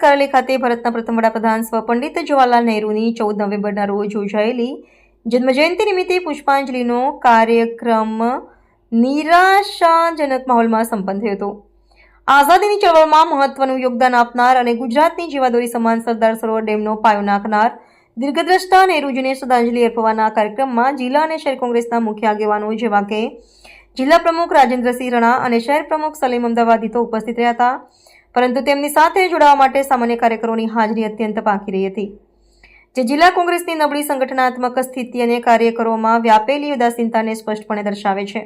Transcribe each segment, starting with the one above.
કાર્યાલય ખાતે ભારતના પ્રથમ વડાપ્રધાન સ્વ પંડિત જવાહરલાલ નહેરુની 14 નવેમ્બરના રોજ યોજાયેલી જન્મજયંતિ નિમિત્તે પુષ્પાંજલિનો કાર્યક્રમ નિરાશાજનક માહોલમાં સંપન્ન થયો હતો. આઝાદીની ચળવળમાં મહત્વનું યોગદાન આપનાર અને ગુજરાતની જીવાદોરી સમાન સરદાર સરોવર ડેમનો પાયો નાખનાર દીર્ઘદ્રષ્ટા નહેરુજીને શ્રદ્ધાંજલિ અર્પવાના કાર્યક્રમમાં જિલ્લા અને શહેર કોંગ્રેસના મુખ્ય આગેવાનો જેવા કે જિલ્લા પ્રમુખ રાજેન્દ્રસિંહ રણા અને શહેર પ્રમુખ સલીમ અમદાવાદી તો ઉપસ્થિત રહ્યા હતા, પરંતુ તેમની સાથે જોડાવા માટે સામાન્ય કાર્યકરોની હાજરી અત્યંત બાકી રહી હતી, જે જિલ્લા કોંગ્રેસની નબળી સંગઠનાત્મક સ્થિતિ અને કાર્યકરોમાં વ્યાપેલી ઉદાસીનતાને સ્પષ્ટપણે દર્શાવે છે.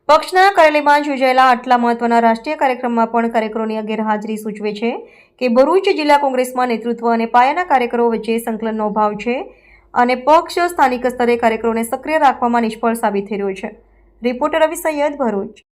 પક્ષના કાર્યાલયમાં યોજાયેલા આટલા મહત્વના રાષ્ટ્રીય કાર્યક્રમમાં પણ કાર્યકરોની ગેરહાજરી સૂચવે છે કે ભરૂચ જિલ્લા કોંગ્રેસમાં નેતૃત્વ અને પાયાના કાર્યકરો વચ્ચે સંકલનનો અભાવ છે અને પક્ષ સ્થાનિક સ્તરે કાર્યકરોને સક્રિય રાખવામાં નિષ્ફળ સાબિત થઈ રહ્યો છે. રિપોર્ટર રવિ સૈયદ, ભરૂચ.